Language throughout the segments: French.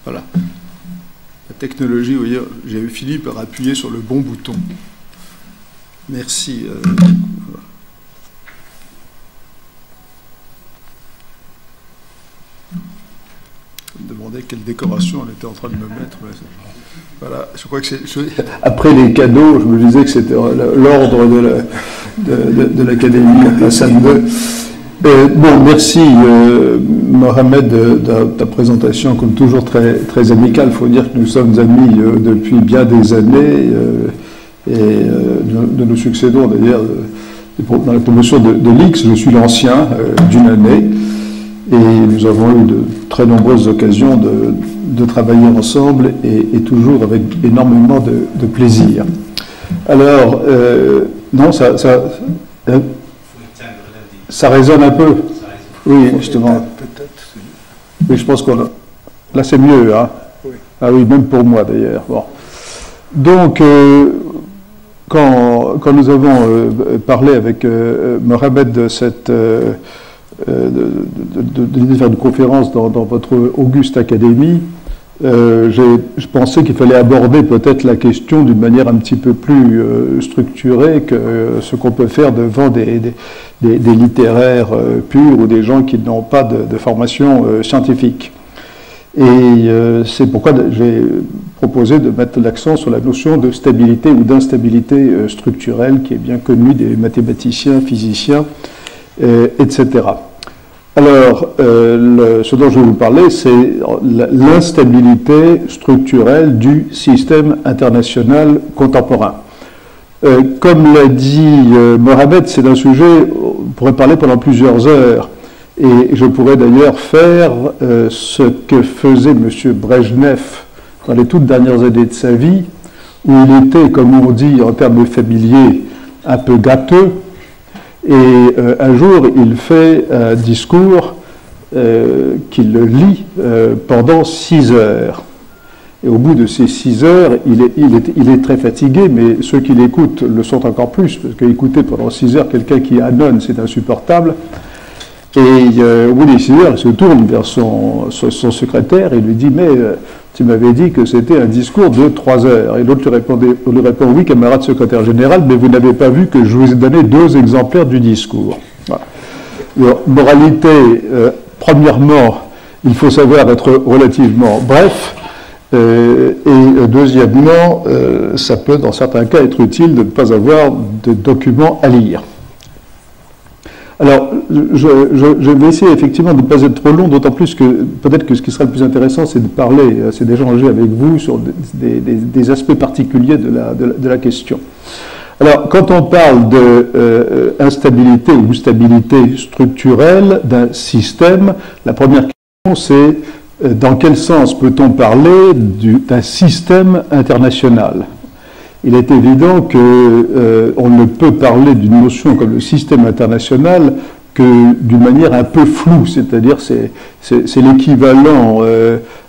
Voilà. La technologie, vous voyez, j'ai fini par appuyer sur le bon bouton. Merci. Voilà. Je me demandais quelle décoration on était en train de me mettre. Voilà, je crois que c'est... Après les cadeaux, je me disais que c'était l'ordre de l'Académie Hassan II. Bon, merci Mohamed de ta présentation, comme toujours très, très amicale. Il faut dire que nous sommes amis depuis bien des années et nous nous succédons d'ailleurs dans la promotion de l'X. Je suis l'ancien d'une année et nous avons eu de très nombreuses occasions de travailler ensemble et toujours avec énormément de plaisir. Alors, non, ça résonne un peu. Oui, justement. Oui, je pense qu'on a... Là, c'est mieux, hein? Oui. Ah oui, même pour moi, d'ailleurs. Bon. Donc, quand nous avons parlé avec Mohamed de cette... de faire une conférence dans votre auguste académie, je pensais qu'il fallait aborder peut-être la question d'une manière un petit peu plus structurée que ce qu'on peut faire devant des littéraires purs ou des gens qui n'ont pas de formation scientifique. Et c'est pourquoi j'ai proposé de mettre l'accent sur la notion de stabilité ou d'instabilité structurelle qui est bien connue des mathématiciens, physiciens, etc. Alors, ce dont je vais vous parler, c'est l'instabilité structurelle du système international contemporain. Comme l'a dit Mohamed, c'est un sujet, on pourrait parler pendant plusieurs heures, et je pourrais d'ailleurs faire ce que faisait M. Brejnev dans les toutes dernières années de sa vie, où il était, comme on dit en termes familiers, un peu gâteux. Et un jour, il fait un discours qu'il lit pendant 6 heures. Et au bout de ces 6 heures, il est très fatigué, mais ceux qui l'écoutent le sont encore plus, parce qu'écouter pendant 6 heures quelqu'un qui annonce, c'est insupportable. Et au bout des 6 heures, il se tourne vers son secrétaire et lui dit « Mais tu m'avais dit que c'était un discours de 3 heures. » Et l'autre lui répond « Oui, camarade secrétaire général, mais vous n'avez pas vu que je vous ai donné 2 exemplaires du discours. » Voilà. Alors, moralité, premièrement, il faut savoir être relativement bref. Et deuxièmement, ça peut dans certains cas être utile de ne pas avoir de documents à lire. Alors, je vais essayer effectivement de ne pas être trop long, d'autant plus que peut-être que ce qui sera le plus intéressant, c'est de parler, c'est d'échanger avec vous sur des aspects particuliers de la question. Alors, quand on parle d'instabilité ou stabilité structurelle d'un système, la première question c'est dans quel sens peut-on parler d'un système international ? Il est évident qu'on ne peut parler d'une notion comme le système international que d'une manière un peu floue, c'est-à-dire c'est l'équivalent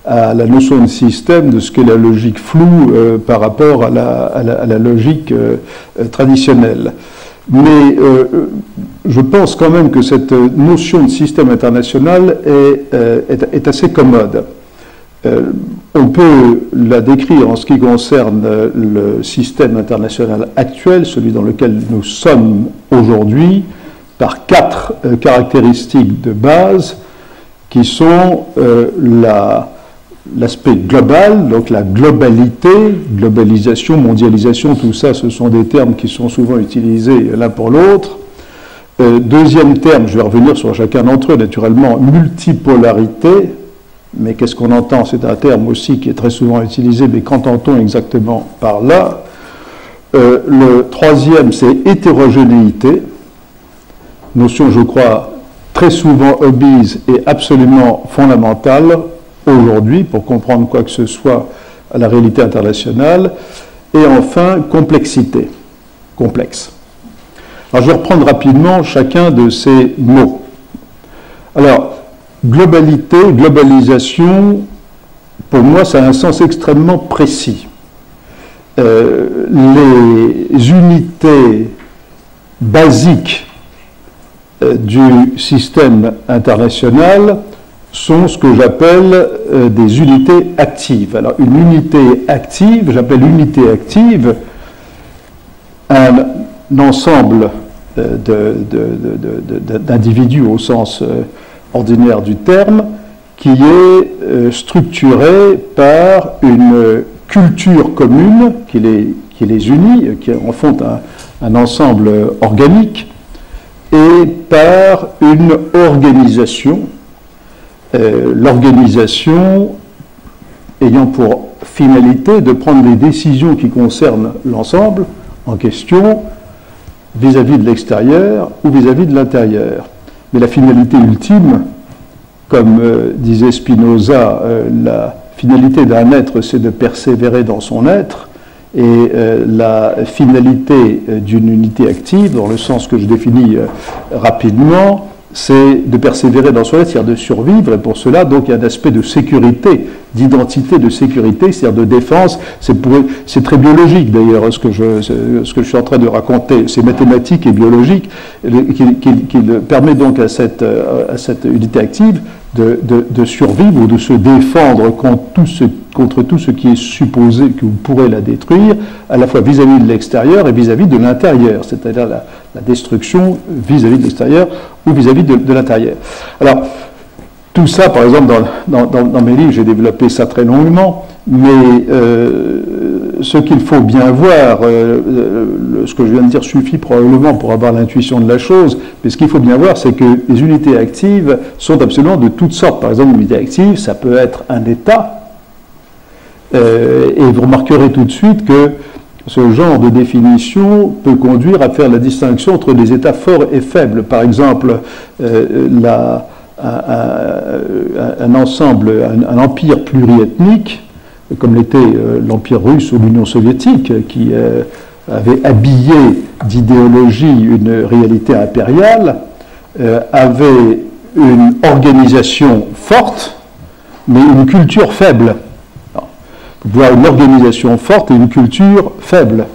à la notion de système de ce qu'est la logique floue par rapport à la logique traditionnelle. Mais je pense quand même que cette notion de système international est assez commode. On peut la décrire en ce qui concerne le système international actuel, celui dans lequel nous sommes aujourd'hui, par 4 caractéristiques de base qui sont l'aspect global, donc la globalité, globalisation, mondialisation, tout ça, ce sont des termes qui sont souvent utilisés l'un pour l'autre. Deuxième terme, je vais revenir sur chacun d'entre eux, naturellement, multipolarité. Mais qu'est-ce qu'on entend? C'est un terme aussi qui est très souvent utilisé, mais qu'entend-on exactement par là? Le troisième, c'est hétérogénéité, notion, je crois, très souvent obise et absolument fondamentale aujourd'hui pour comprendre quoi que ce soit à la réalité internationale. Et enfin, complexité, complexe. Alors, je vais reprendre rapidement chacun de ces mots. Alors, globalité, globalisation, pour moi, ça a un sens extrêmement précis. Les unités basiques du système international sont ce que j'appelle des unités actives. Alors une unité active, j'appelle unité active un ensemble d'individus au sens ordinaire du terme qui est structuré par une culture commune qui les unit, qui en font un ensemble organique, et par une organisation, l'organisation ayant pour finalité de prendre des décisions qui concernent l'ensemble en question vis-à-vis de l'extérieur ou vis-à-vis de l'intérieur. Mais la finalité ultime, comme disait Spinoza, la finalité d'un être, c'est de persévérer dans son être, et la finalité d'une unité active, dans le sens que je définis rapidement, c'est de persévérer dans son être, c'est-à-dire de survivre, et pour cela, donc, il y a un aspect de sécurité, d'identité de sécurité, c'est-à-dire de défense. C'est très biologique, d'ailleurs, ce que je suis en train de raconter. C'est mathématique et biologique, qui permet donc à cette unité active de survivre ou de se défendre contre tout ce qui est supposé que vous pourrez la détruire, à la fois vis-à-vis de l'extérieur et vis-à-vis de l'intérieur, c'est-à-dire la destruction vis-à-vis de l'extérieur ou vis-à-vis de l'intérieur. Alors, tout ça, par exemple, dans mes livres, j'ai développé ça très longuement, mais ce qu'il faut bien voir, ce que je viens de dire suffit probablement pour avoir l'intuition de la chose, mais ce qu'il faut bien voir, c'est que les unités actives sont absolument de toutes sortes. Par exemple, une unité active, ça peut être un État, et vous remarquerez tout de suite que ce genre de définition peut conduire à faire la distinction entre des États forts et faibles. Par exemple, un ensemble, un empire pluriethnique, comme l'était l'Empire russe ou l'Union soviétique, qui avait habillé d'idéologie une réalité impériale, avait une organisation forte, mais une culture faible. Vous pouvez avoir une organisation forte et une culture faible.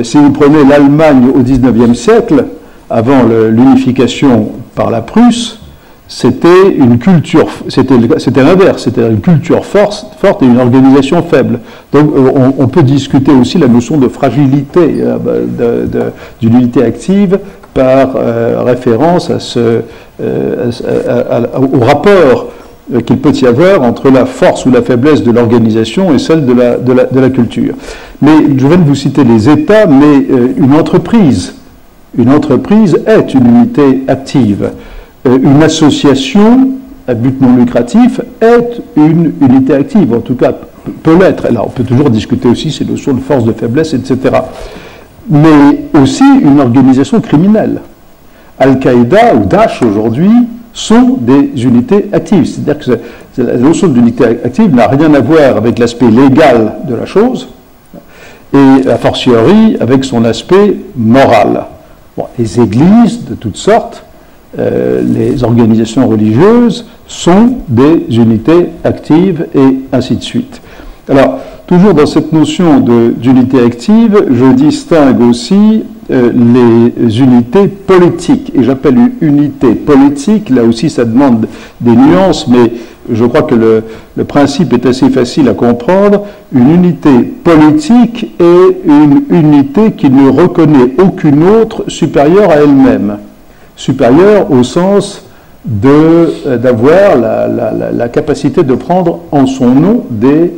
Si vous prenez l'Allemagne au XIXe siècle, avant l'unification par la Prusse, c'était l'inverse, c'était une culture forte et une organisation faible. Donc on peut discuter aussi la notion de fragilité d'une unité active par référence au rapport qu'il peut y avoir entre la force ou la faiblesse de l'organisation et celle de la culture. Mais je viens de vous citer les États, mais une entreprise est une unité active. Une association à but non lucratif est une unité active, en tout cas peut l'être. Alors on peut toujours discuter aussi ces notions de force, de faiblesse, etc. Mais aussi une organisation criminelle. Al-Qaïda ou Daesh aujourd'hui sont des unités actives. C'est-à-dire que la notion d'unité active n'a rien à voir avec l'aspect légal de la chose, et a fortiori avec son aspect moral. Bon, les églises de toutes sortes, les organisations religieuses sont des unités actives et ainsi de suite. Alors, toujours dans cette notion d'unité active, je distingue aussi les unités politiques. Et j'appelle une unité politique, là aussi ça demande des nuances, mais je crois que le principe est assez facile à comprendre. Une unité politique est une unité qui ne reconnaît aucune autre supérieure à elle-même. Supérieure au sens d'avoir la capacité de prendre en son nom des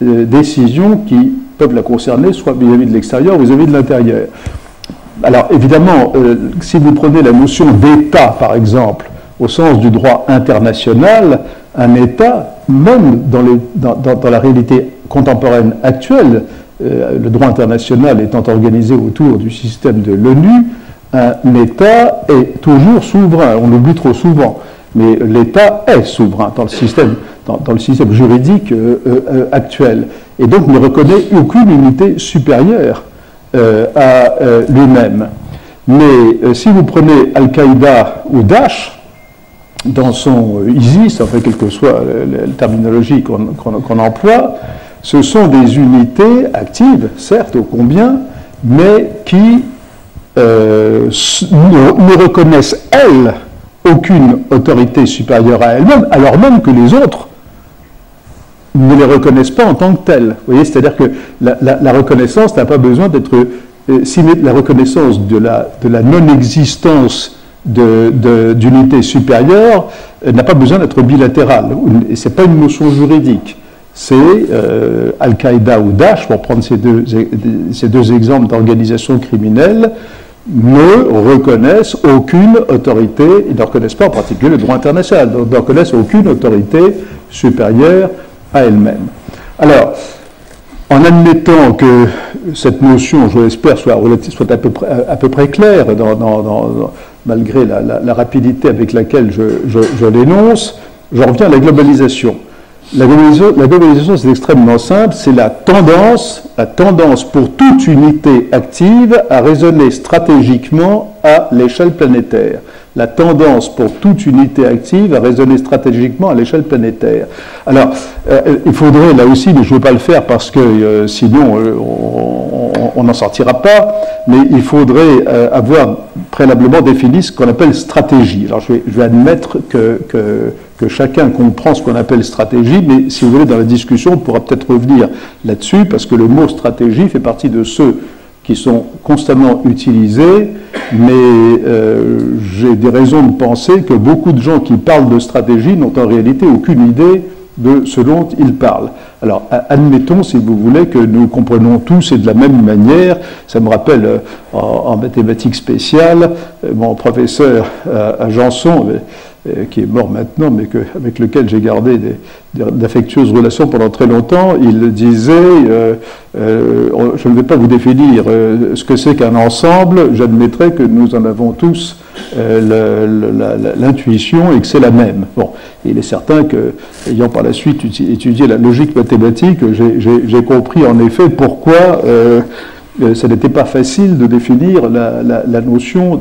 décisions qui peuvent la concerner, soit vis-à-vis de l'extérieur ou vis-à-vis de l'intérieur. Alors évidemment, si vous prenez la notion d'État, par exemple, au sens du droit international, un État, même dans la réalité contemporaine actuelle, le droit international étant organisé autour du système de l'ONU, un État est toujours souverain. On l'oublie trop souvent, mais l'État est souverain dans le système juridique actuel, et donc ne reconnaît aucune unité supérieure à lui-même. Mais si vous prenez Al-Qaïda ou Daesh, dans son ISIS, enfin quelle que soit la terminologie qu'on emploie, ce sont des unités actives, certes, ô combien, mais qui ne reconnaissent, elles, aucune autorité supérieure à elles-mêmes, alors même que les autres ne les reconnaissent pas en tant que telles. Vous voyez, c'est-à-dire que la reconnaissance n'a pas besoin d'être... la reconnaissance de la non-existence d'unité supérieure n'a pas besoin d'être bilatérale. Et ce n'est pas une notion juridique. C'est Al-Qaïda ou Daesh, pour prendre ces deux exemples d'organisations criminelles, ne reconnaissent aucune autorité, ils ne reconnaissent pas en particulier le droit international, ne reconnaissent aucune autorité supérieure à elle-même. Alors, en admettant que cette notion, je l'espère, soit à peu près claire, malgré la rapidité avec laquelle je l'énonce, j'en reviens à la globalisation. La globalisation, c'est extrêmement simple, c'est la tendance pour toute unité active à raisonner stratégiquement à l'échelle planétaire. La tendance pour toute unité active à raisonner stratégiquement à l'échelle planétaire. Alors, il faudrait là aussi, mais je ne veux pas le faire parce que sinon on n'en sortira pas, mais il faudrait avoir préalablement défini ce qu'on appelle stratégie. Alors, je vais admettre que chacun comprend ce qu'on appelle stratégie, mais si vous voulez, dans la discussion, on pourra peut-être revenir là-dessus, parce que le mot stratégie fait partie de ceux qui sont constamment utilisés, mais j'ai des raisons de penser que beaucoup de gens qui parlent de stratégie n'ont en réalité aucune idée de ce dont ils parlent. Alors, admettons, si vous voulez, que nous comprenons tous et de la même manière. Ça me rappelle, en mathématiques spéciales, mon professeur à Janson, qui est mort maintenant, mais avec lequel j'ai gardé d'affectueuses relations pendant très longtemps, il disait je ne vais pas vous définir ce que c'est qu'un ensemble, j'admettrai que nous en avons tous l'intuition et que c'est la même. Bon, il est certain que, ayant par la suite étudié la logique mathématique, j'ai compris en effet pourquoi ça n'était pas facile de définir la notion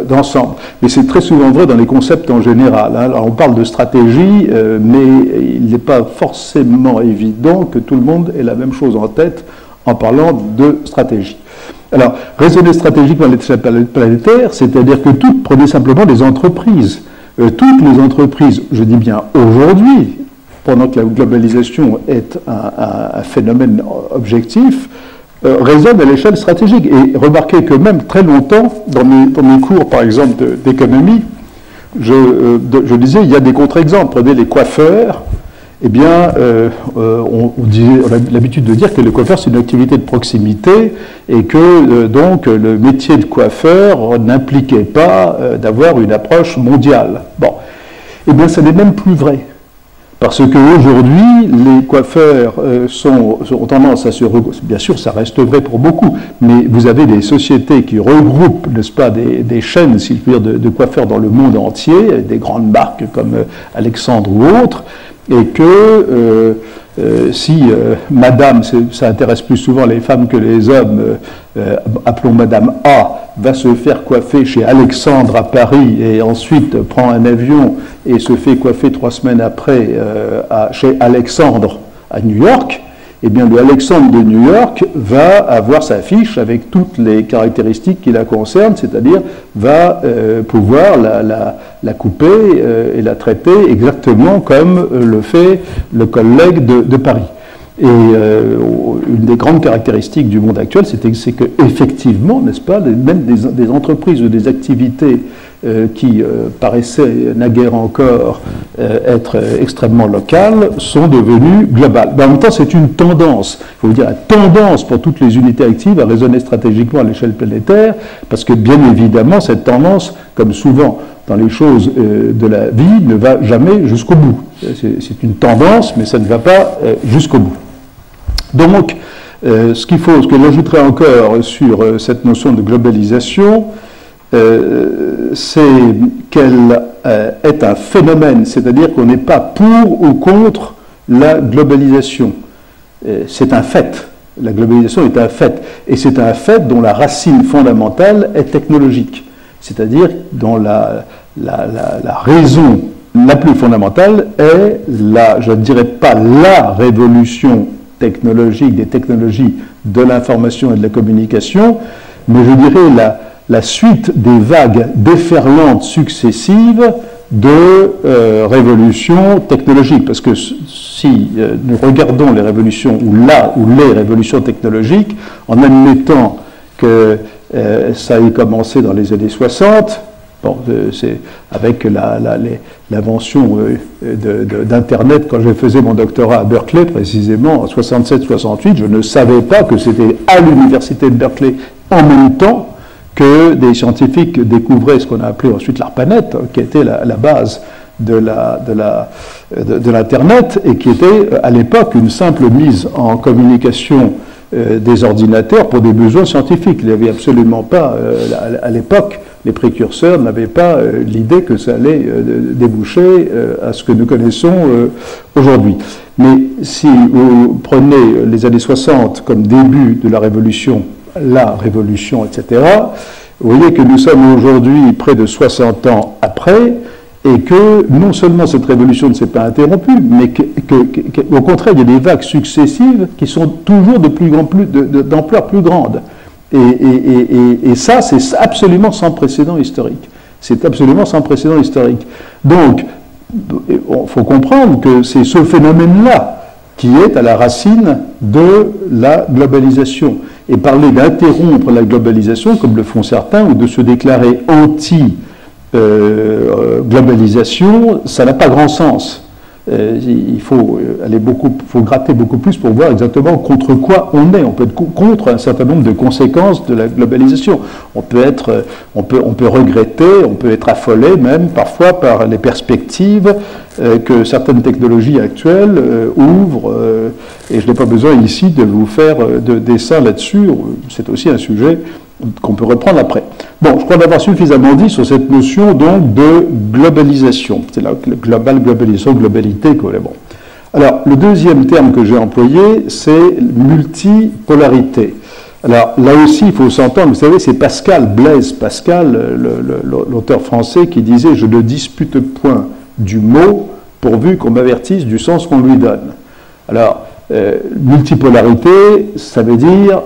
d'ensemble. Mais c'est très souvent vrai dans les concepts en général. Hein. Alors on parle de stratégie, mais il n'est pas forcément évident que tout le monde ait la même chose en tête en parlant de stratégie. Alors, raisonner stratégiquement à l'échelle planétaire, c'est-à-dire que prenez simplement les entreprises. Toutes les entreprises, je dis bien aujourd'hui, pendant que la globalisation est un phénomène objectif, raisonnent à l'échelle stratégique. Et remarquez que même très longtemps, dans mes cours, par exemple, d'économie, je disais, il y a des contre-exemples. Prenez les coiffeurs. Eh bien, on a l'habitude de dire que le coiffeur, c'est une activité de proximité et que, donc, le métier de coiffeur n'impliquait pas d'avoir une approche mondiale. Bon. Eh bien, ça n'est même plus vrai. Parce qu'aujourd'hui, les coiffeurs ont tendance à se regrouper. Bien sûr, ça reste vrai pour beaucoup, mais vous avez des sociétés qui regroupent, n'est-ce pas, des chaînes, si je puis dire, de coiffeurs dans le monde entier, des grandes marques comme Alexandre ou autres, et que si Madame, ça intéresse plus souvent les femmes que les hommes, appelons Madame A, va se faire coiffer chez Alexandre à Paris et ensuite prend un avion et se fait coiffer 3 semaines après chez Alexandre à New York, eh bien le Alexandre de New York va avoir sa fiche avec toutes les caractéristiques qui la concernent, c'est-à-dire va pouvoir la couper et la traiter exactement comme le fait le collègue de Paris. Et une des grandes caractéristiques du monde actuel, c'est qu'effectivement, n'est-ce pas, même des entreprises ou des activités qui paraissaient naguère encore être extrêmement locales, sont devenues globales. Mais en même temps, c'est une tendance. Il faut vous dire la tendance pour toutes les unités actives à raisonner stratégiquement à l'échelle planétaire, parce que bien évidemment, cette tendance, comme souvent dans les choses de la vie, ne va jamais jusqu'au bout. C'est une tendance, mais ça ne va pas jusqu'au bout. Donc, ce que j'ajouterais encore sur cette notion de globalisation, c'est qu'elle est un phénomène, c'est-à-dire qu'on n'est pas pour ou contre la globalisation. C'est un fait. La globalisation est un fait. Et c'est un fait dont la racine fondamentale est technologique. C'est-à-dire dont la raison la plus fondamentale est je ne dirais pas la révolution technologique, des technologies de l'information et de la communication, mais je dirais la suite des vagues déferlantes successives de révolutions technologiques. Parce que si nous regardons les révolutions, ou les révolutions technologiques, en admettant que ça ait commencé dans les années 60, bon, c'est avec l'invention d'Internet, quand je faisais mon doctorat à Berkeley, précisément en 67-68, je ne savais pas que c'était à l'université de Berkeley en même temps que des scientifiques découvraient ce qu'on a appelé ensuite l'ARPANET, qui était la base de l'Internet, et qui était à l'époque une simple mise en communication des ordinateurs pour des besoins scientifiques. Il n'y avait absolument pas, à l'époque, les précurseurs n'avaient pas l'idée que ça allait déboucher à ce que nous connaissons aujourd'hui. Mais si vous prenez les années 60 comme début de la révolution, etc., vous voyez que nous sommes aujourd'hui près de 60 ans après, et que non seulement cette révolution ne s'est pas interrompue, mais qu'au contraire, il y a des vagues successives qui sont toujours d'ampleur plus grande. Et ça, c'est absolument sans précédent historique. C'est absolument sans précédent historique. Donc, il faut comprendre que c'est ce phénomène-là qui est à la racine de la globalisation. Et parler d'interrompre la globalisation, comme le font certains, ou de se déclarer anti-globalisation, ça n'a pas grand sens. Il faut faut gratter beaucoup plus pour voir exactement contre quoi on est. On peut être contre un certain nombre de conséquences de la globalisation. On peut regretter, on peut être affolé même parfois par les perspectives que certaines technologies actuelles ouvrent. Et je n'ai pas besoin ici de vous faire de dessin là-dessus. C'est aussi un sujet qu'on peut reprendre après. Bon, je crois d'avoir suffisamment dit sur cette notion donc de globalisation. C'est la globalisation, globalité. Bon. Alors, le deuxième terme que j'ai employé, c'est multipolarité. Alors, là aussi, il faut s'entendre, vous savez, c'est Blaise Pascal, l'auteur français, qui disait « Je ne dispute point du mot pourvu qu'on m'avertisse du sens qu'on lui donne ». Alors, multipolarité, ça veut dire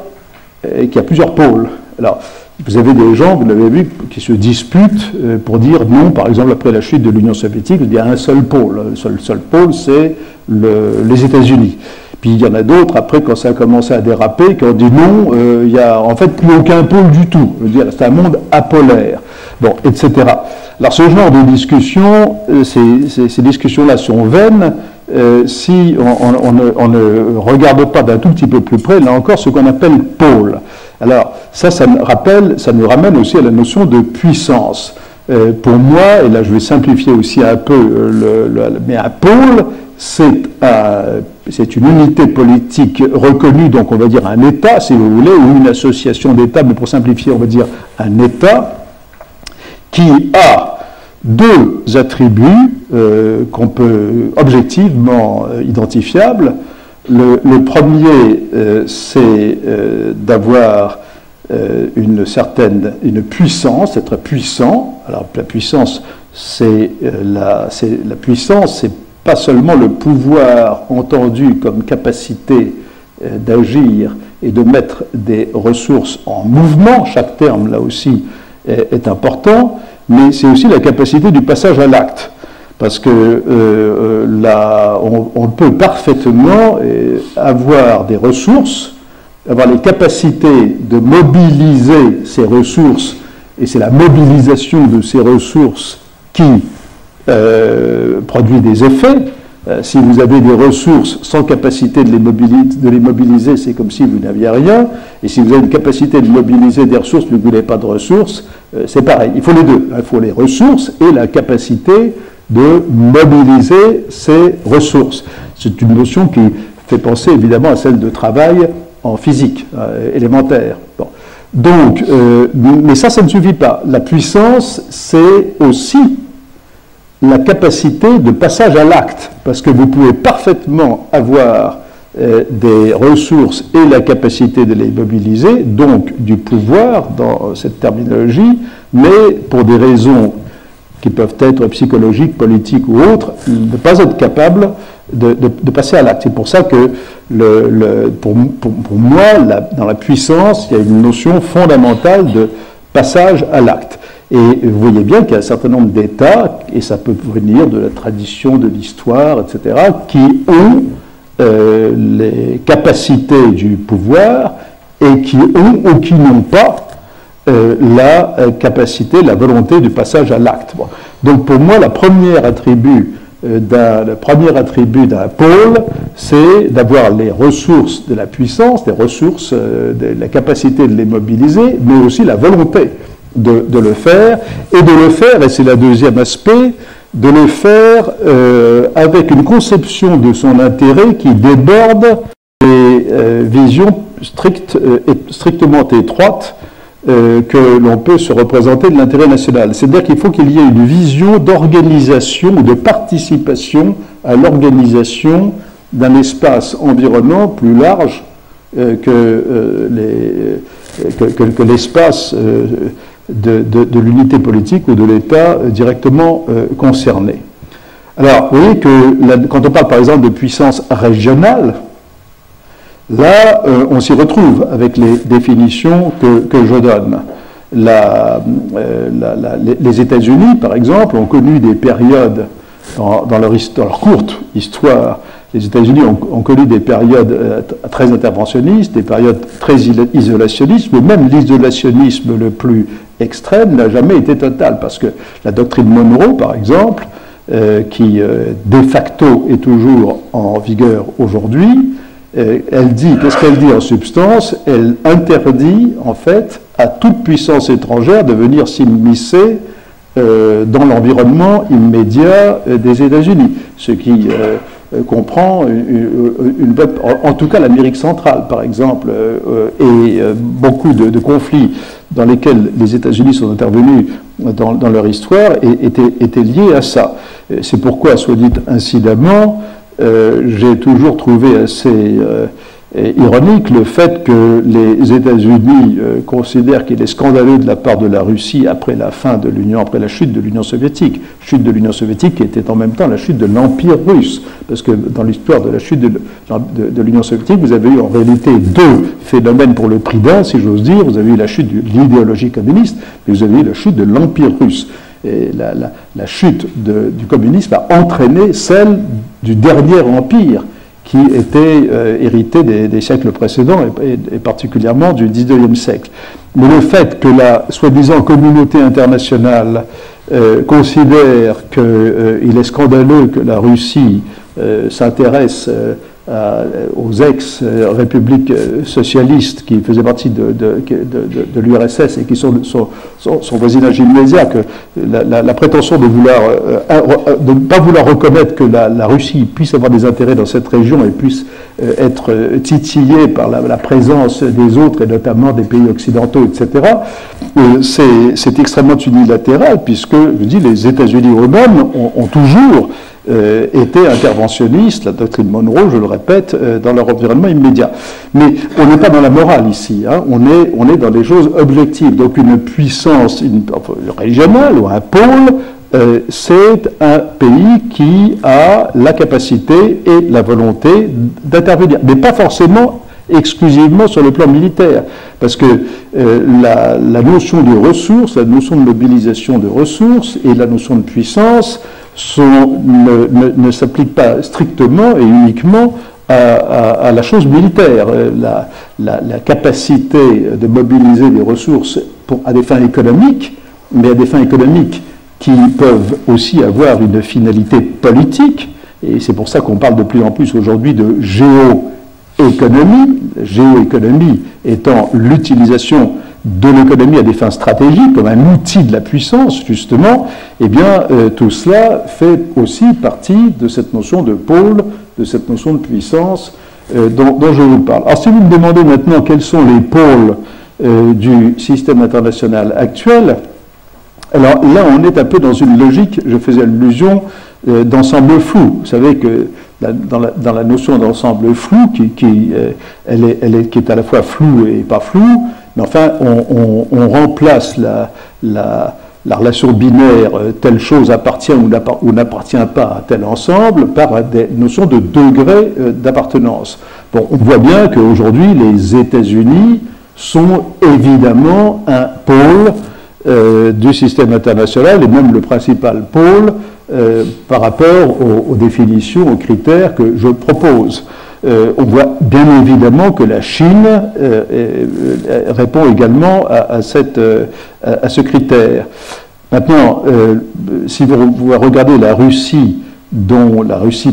qu'il y a plusieurs pôles. Alors, vous avez des gens, vous l'avez vu, qui se disputent pour dire non, par exemple, après la chute de l'Union soviétique, il y a un seul pôle. Le seul pôle, c'est les États-Unis. Puis il y en a d'autres, après, quand ça a commencé à déraper, qui ont dit non, il n'y a en fait plus aucun pôle du tout. C'est un monde apolaire. Bon, etc. Alors, ce genre de discussion, ces discussions-là sont vaines si on ne regarde pas d'un tout petit peu plus près, là encore, ce qu'on appelle pôle. Alors, ça nous ramène aussi à la notion de puissance. Pour moi, et là je vais simplifier aussi un peu, mais un pôle, c'est une unité politique reconnue, donc on va dire un État, si vous voulez, ou une association d'États, mais pour simplifier, on va dire un État, qui a deux attributs qu'on peut objectivement identifiables. Le premier, c'est d'avoir une puissance, être puissant. Alors la puissance, la puissance, c'est pas seulement le pouvoir entendu comme capacité d'agir et de mettre des ressources en mouvement. Chaque terme, là aussi, est important, mais c'est aussi la capacité du passage à l'acte. Parce que on peut parfaitement avoir des ressources, avoir les capacités de mobiliser ces ressources, et c'est la mobilisation de ces ressources qui produit des effets. Si vous avez des ressources sans capacité de les mobiliser, c'est comme si vous n'aviez rien. Et si vous avez une capacité de mobiliser des ressources, mais que vous n'avez pas de ressources, c'est pareil. Il faut les deux. Il faut les ressources et la capacité de mobiliser ces ressources. C'est une notion qui fait penser évidemment à celle de travail en physique élémentaire. Bon. Donc, mais ça ne suffit pas. La puissance, c'est aussi la capacité de passage à l'acte, parce que vous pouvez parfaitement avoir des ressources et la capacité de les mobiliser, donc du pouvoir dans cette terminologie, mais pour des raisons qui peuvent être psychologiques, politiques ou autres, ne pas être capable de passer à l'acte. C'est pour ça que, pour moi, dans la puissance, il y a une notion fondamentale de passage à l'acte. Et vous voyez bien qu'il y a un certain nombre d'États, et ça peut venir de la tradition, de l'histoire, etc., qui ont les capacités du pouvoir et qui ont ou qui n'ont pas la capacité, la volonté du passage à l'acte. Bon. Donc pour moi, le premier attribut d'un pôle, c'est d'avoir les ressources de la puissance, les ressources, la capacité de les mobiliser, mais aussi la volonté de le faire, et c'est le deuxième aspect, de le faire avec une conception de son intérêt qui déborde des visions strictement étroites que l'on peut se représenter de l'intérêt national. C'est-à-dire qu'il faut qu'il y ait une vision d'organisation ou de participation à l'organisation d'un espace environnant plus large que l'espace de l'unité politique ou de l'État directement concerné. Alors, vous voyez que quand on parle par exemple de puissance régionale, là, on s'y retrouve avec les définitions que je donne. Les États-Unis, par exemple, ont connu des périodes, dans leur courte histoire, les États-Unis ont connu des périodes très interventionnistes, des périodes très isolationnistes, mais même l'isolationnisme le plus extrême n'a jamais été total, parce que la doctrine Monroe, par exemple, qui de facto est toujours en vigueur aujourd'hui, qu'est-ce qu'elle dit en substance? Elle interdit, en fait, à toute puissance étrangère de venir s'immiscer dans l'environnement immédiat des États-Unis, ce qui comprend en tout cas l'Amérique centrale, par exemple, et beaucoup de conflits dans lesquels les États-Unis sont intervenus dans leur histoire étaient liés à ça. C'est pourquoi, soit dit incidemment, j'ai toujours trouvé assez ironique le fait que les États-Unis considèrent qu'il est scandaleux de la part de la Russie après la chute de l'Union soviétique. Chute de l'Union soviétique qui était en même temps la chute de l'Empire russe. Parce que dans l'histoire de la chute de l'Union soviétique, vous avez eu en réalité deux phénomènes pour le prix d'un, si j'ose dire. Vous avez eu la chute de l'idéologie communiste, mais vous avez eu la chute de l'Empire russe. Et la chute du communisme a entraîné celle du dernier empire qui était hérité des siècles précédents et particulièrement du XIXe siècle. Mais le fait que la soi-disant communauté internationale considère qu'il est scandaleux que la Russie s'intéresse aux ex-républiques socialistes qui faisaient partie de l'URSS et qui sont son voisinage immédiat, que la prétention de ne pas vouloir reconnaître que la Russie puisse avoir des intérêts dans cette région et puisse être titillée par la présence des autres et notamment des pays occidentaux, etc., c'est extrêmement unilatéral puisque, je dis, les États-Unis eux-mêmes ont toujours étaient interventionnistes, la doctrine Monroe, je le répète, dans leur environnement immédiat. Mais on n'est pas dans la morale ici, hein. On est dans les choses objectives. Donc une puissance régionale ou un pôle, c'est un pays qui a la capacité et la volonté d'intervenir, mais pas forcément exclusivement sur le plan militaire, parce que la notion de ressources, la notion de mobilisation de ressources et la notion de puissance ne s'appliquent pas strictement et uniquement à la chose militaire. La capacité de mobiliser des ressources à des fins économiques, mais à des fins économiques qui peuvent aussi avoir une finalité politique, et c'est pour ça qu'on parle de plus en plus aujourd'hui de géoéconomie, géoéconomie étant l'utilisation de l'économie à des fins stratégiques, comme un outil de la puissance, justement, eh bien, tout cela fait aussi partie de cette notion de pôle, de cette notion de puissance dont je vous parle. Alors, si vous me demandez maintenant quels sont les pôles du système international actuel, alors là, on est un peu dans une logique, je faisais allusion, d'ensemble flou. Vous savez que dans la notion d'ensemble flou, qui est à la fois floue et pas floue, mais enfin, on remplace la relation binaire, telle chose appartient ou n'appartient pas à tel ensemble, par des notions de degré d'appartenance. Bon, on voit bien qu'aujourd'hui, les États-Unis sont évidemment un pôle du système international, et même le principal pôle par rapport aux définitions, aux critères que je propose. On voit bien évidemment que la Chine répond également à ce critère. Maintenant, si vous regardez la Russie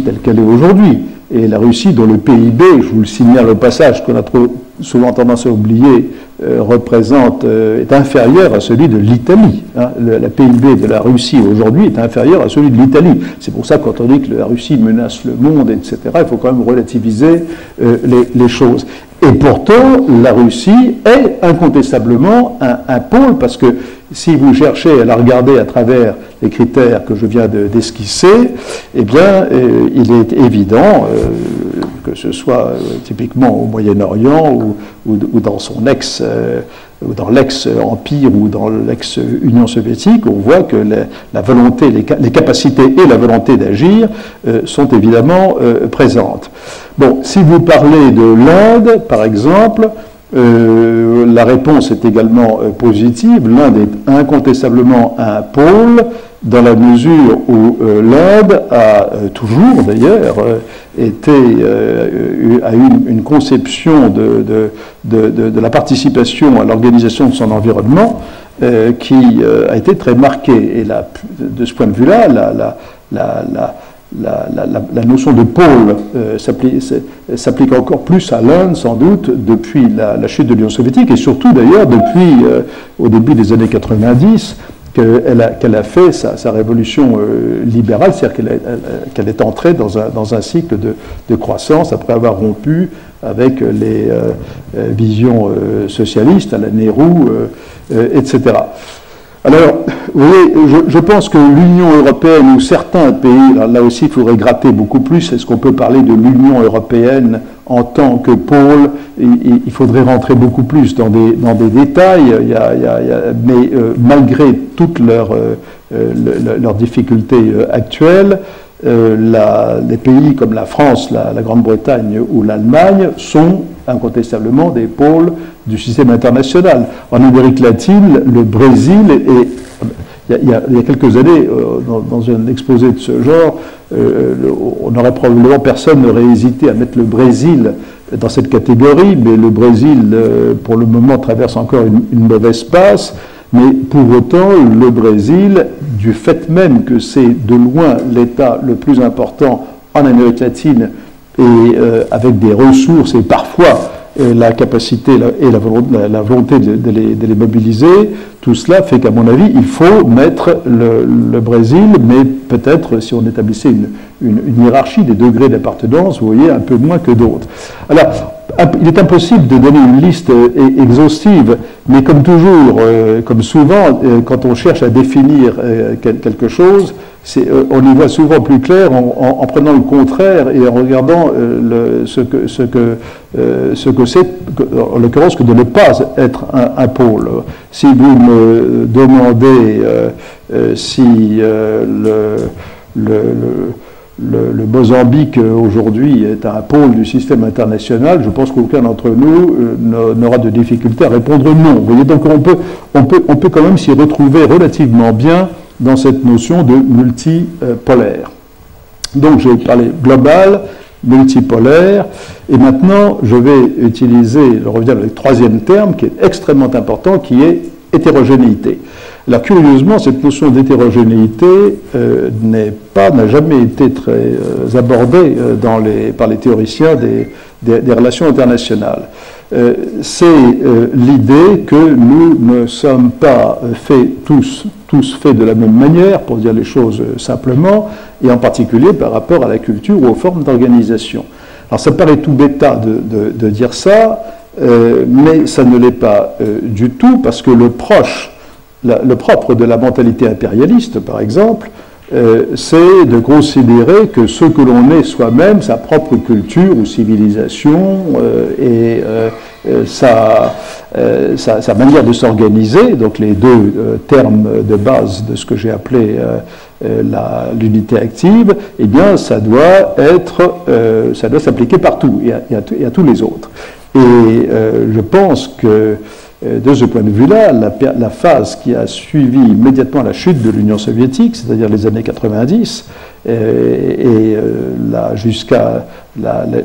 telle qu'elle est aujourd'hui, et la Russie dont le PIB, je vous le signale au passage, qu'on a trop souvent tendance à oublier, est inférieur à celui de l'Italie. Hein. Le PIB de la Russie aujourd'hui est inférieur à celui de l'Italie. C'est pour ça que quand on dit que la Russie menace le monde, etc., il faut quand même relativiser les choses. Et pourtant, la Russie est incontestablement un pôle, parce que si vous cherchez à la regarder à travers les critères que je viens d'esquisser, eh bien, il est évident que ce soit typiquement au Moyen-Orient ou dans son ou dans l'ex-empire ou dans l'ex-Union soviétique, on voit que la volonté, les capacités et la volonté d'agir sont évidemment présentes. Bon, si vous parlez de l'Inde, par exemple, la réponse est également positive. L'Inde est incontestablement un pôle, dans la mesure où l'Inde a toujours, d'ailleurs, a eu une conception de la participation à l'organisation de son environnement qui a été très marquée. Et de ce point de vue-là, la notion de pôle s'applique encore plus à l'Inde, sans doute, depuis la chute de l'Union soviétique, et surtout, d'ailleurs, depuis au début des années 90, qu'elle a fait sa révolution libérale, c'est-à-dire qu'elle est entrée dans un cycle de croissance après avoir rompu avec les visions socialistes à la Nehru, etc. Alors, vous voyez, je pense que l'Union européenne ou certains pays, là aussi il faudrait gratter beaucoup plus, est-ce qu'on peut parler de l'Union européenne en tant que pôle? Il faudrait rentrer beaucoup plus dans des détails, mais malgré toutes leurs difficultés actuelles, les pays comme la France, la Grande-Bretagne ou l'Allemagne sont incontestablement des pôles du système international. En Amérique latine, le Brésil il y a quelques années, dans un exposé de ce genre, personne n'aurait hésité à mettre le Brésil dans cette catégorie, mais le Brésil, pour le moment, traverse encore une mauvaise passe. Mais pour autant, le Brésil, du fait même que c'est de loin l'État le plus important en Amérique latine, et avec des ressources et parfois la capacité et la volonté de les mobiliser, tout cela fait qu'à mon avis, il faut mettre le Brésil, mais peut-être si on établissait une hiérarchie des degrés d'appartenance, vous voyez, un peu moins que d'autres. Alors, il est impossible de donner une liste exhaustive, mais comme toujours, comme souvent, quand on cherche à définir quelque chose, on y voit souvent plus clair en prenant le contraire et en regardant ce que c'est, en l'occurrence, que de ne pas être un pôle. Si vous me demandez si le Mozambique aujourd'hui est un pôle du système international, je pense qu'aucun d'entre nous n'aura de difficulté à répondre non. Vous voyez, donc on peut quand même s'y retrouver relativement bien dans cette notion de multipolaire. Donc j'ai parlé global, multipolaire, et maintenant je vais utiliser, je reviens avec le troisième terme qui est extrêmement important, qui est hétérogénéité. Alors curieusement, cette notion d'hétérogénéité n'a jamais été très abordée par les théoriciens des relations internationales. C'est l'idée que nous ne sommes pas tous faits de la même manière, pour dire les choses simplement, et en particulier par rapport à la culture ou aux formes d'organisation. Alors ça paraît tout bêta de dire ça, mais ça ne l'est pas du tout, parce que le propre de la mentalité impérialiste, par exemple, c'est de considérer que ce que l'on est soi-même, sa propre culture ou civilisation et sa manière de s'organiser, donc les deux termes de base de ce que j'ai appelé l'unité active, eh bien ça doit s'appliquer partout et à tous les autres. Et je pense que, de ce point de vue-là, la phase qui a suivi immédiatement la chute de l'Union soviétique, c'est-à-dire les années 90, jusqu'à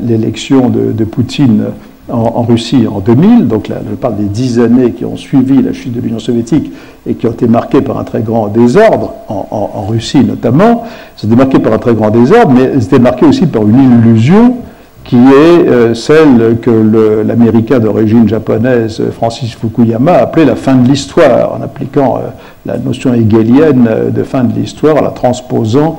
l'élection de Poutine en Russie en 2000, donc là, je parle des 10 années qui ont suivi la chute de l'Union soviétique et qui ont été marquées par un très grand désordre, en Russie notamment, c'était marqué par un très grand désordre, mais c'était marqué aussi par une illusion qui est celle que l'Américain d'origine japonaise Francis Fukuyama appelait la fin de l'histoire, en appliquant la notion hegelienne de fin de l'histoire, en la transposant,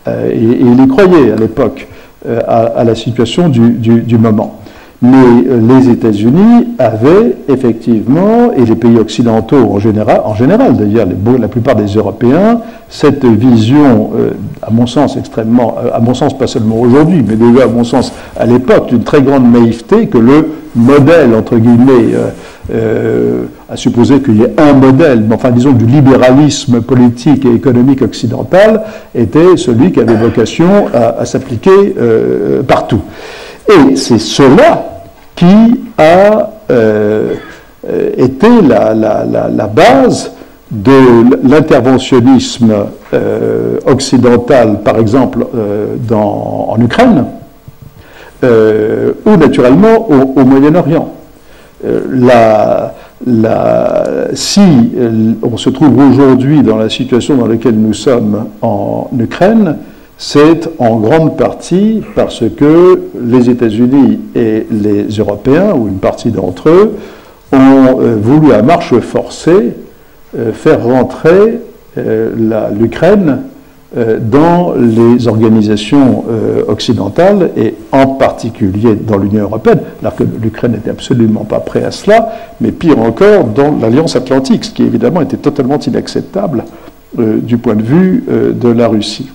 et il y croyait à l'époque, à la situation du moment. Mais les États-Unis avaient effectivement, et les pays occidentaux en général d'ailleurs, la plupart des Européens, cette vision, à mon sens extrêmement, à mon sens pas seulement aujourd'hui, mais déjà à mon sens à l'époque, d'une très grande naïveté, que le modèle, entre guillemets, à supposer qu'il y ait un modèle, enfin disons du libéralisme politique et économique occidental, était celui qui avait vocation à s'appliquer partout. Et c'est cela qui a été la base de l'interventionnisme occidental, par exemple en Ukraine, ou naturellement au Moyen-Orient. Si on se trouve aujourd'hui dans la situation dans laquelle nous sommes en Ukraine, c'est en grande partie parce que les États-Unis et les Européens, ou une partie d'entre eux, ont voulu à marche forcée faire rentrer l'Ukraine dans les organisations occidentales, et en particulier dans l'Union européenne, alors que l'Ukraine n'était absolument pas prête à cela, mais pire encore dans l'Alliance atlantique, ce qui évidemment était totalement inacceptable du point de vue de la Russie.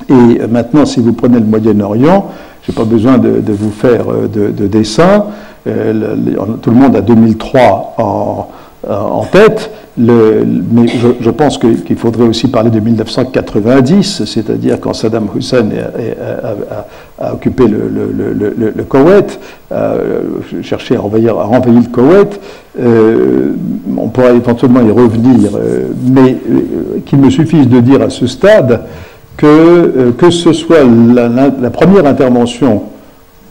Et maintenant, si vous prenez le Moyen-Orient, je n'ai pas besoin de vous faire de dessin, tout le monde a 2003 en tête, mais je pense qu'il faudrait aussi parler de 1990, c'est-à-dire quand Saddam Hussein a occupé le Koweït, cherché à renvahir le Koweït. On pourra éventuellement y revenir, mais qu'il me suffise de dire à ce stade que ce soit la première intervention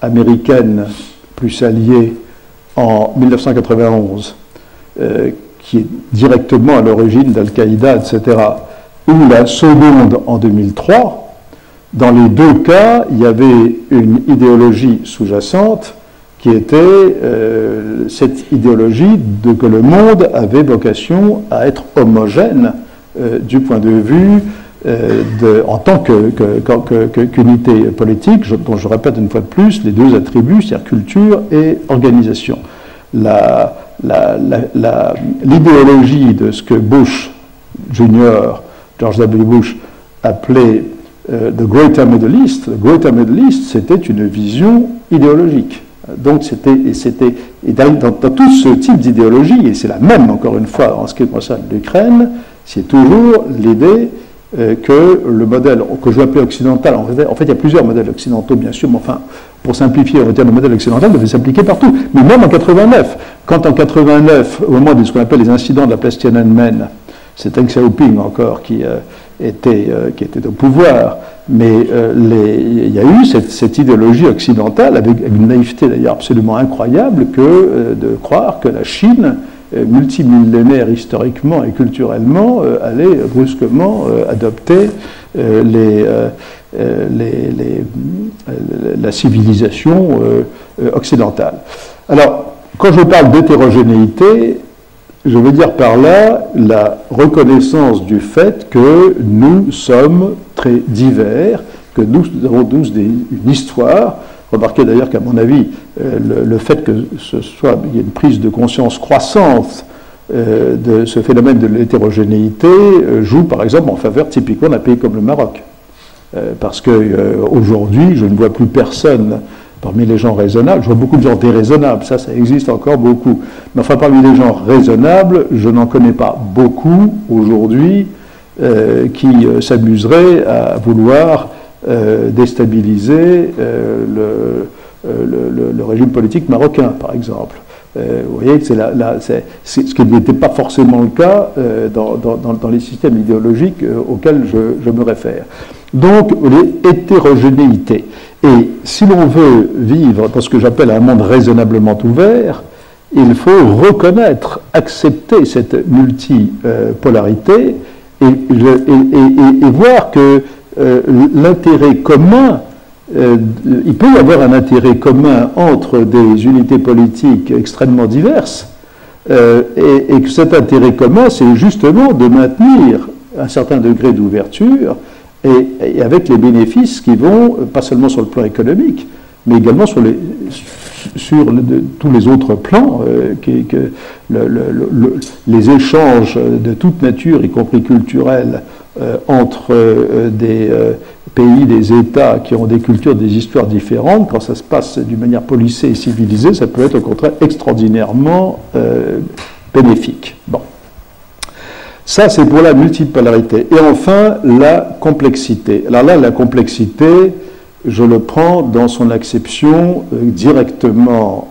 américaine plus alliée en 1991, qui est directement à l'origine d'Al-Qaïda, etc., ou la seconde en 2003, dans les deux cas, il y avait une idéologie sous-jacente qui était cette idéologie que le monde avait vocation à être homogène du point de vue en tant qu'unité politique, dont je répète une fois de plus les deux attributs, c'est-à-dire culture et organisation. L'idéologie de ce que Bush Jr., George W. Bush, appelait the Greater Middle East, c'était une vision idéologique. Donc dans tout ce type d'idéologie, et c'est la même encore une fois en ce qui concerne l'Ukraine, c'est toujours l'idée que le modèle que je vais appeler occidental, en fait il y a plusieurs modèles occidentaux bien sûr, mais enfin pour simplifier, on va dire le modèle occidental devait s'appliquer partout, mais même en 89, quand en 89, au moment de ce qu'on appelle les incidents de la place Tiananmen, c'est Deng Xiaoping encore qui était au pouvoir, mais il y a eu cette idéologie occidentale, avec une naïveté d'ailleurs absolument incroyable, de croire que la Chine, multimillénaire historiquement et culturellement, allait brusquement adopter la civilisation occidentale. Alors, quand je parle d'hétérogénéité, je veux dire par là la reconnaissance du fait que nous sommes très divers, que nous avons tous une histoire. Remarquez d'ailleurs qu'à mon avis, le fait qu'il y ait une prise de conscience croissante de ce phénomène de l'hétérogénéité joue par exemple en faveur typiquement d'un pays comme le Maroc. Parce qu'aujourd'hui, je ne vois plus personne parmi les gens raisonnables. Je vois beaucoup de gens déraisonnables, ça existe encore beaucoup. Mais enfin, parmi les gens raisonnables, je n'en connais pas beaucoup aujourd'hui qui s'amuseraient à vouloir déstabiliser le régime politique marocain, par exemple. Vous voyez que c'est ce qui n'était pas forcément le cas dans les systèmes idéologiques auxquels je me réfère. Donc, l'hétérogénéité. Et si l'on veut vivre dans ce que j'appelle un monde raisonnablement ouvert, il faut reconnaître, accepter cette multipolarité et voir que l'intérêt commun, il peut y avoir un intérêt commun entre des unités politiques extrêmement diverses, et que cet intérêt commun, c'est justement de maintenir un certain degré d'ouverture et avec les bénéfices qui vont, pas seulement sur le plan économique, mais également sur tous les autres plans, les échanges de toute nature, y compris culturels, entre des pays, des États qui ont des cultures, des histoires différentes, quand ça se passe d'une manière policée et civilisée, ça peut être au contraire extraordinairement bénéfique. Bon. Ça, c'est pour la multipolarité. Et enfin, la complexité. Alors là, la complexité, je le prends dans son acception directement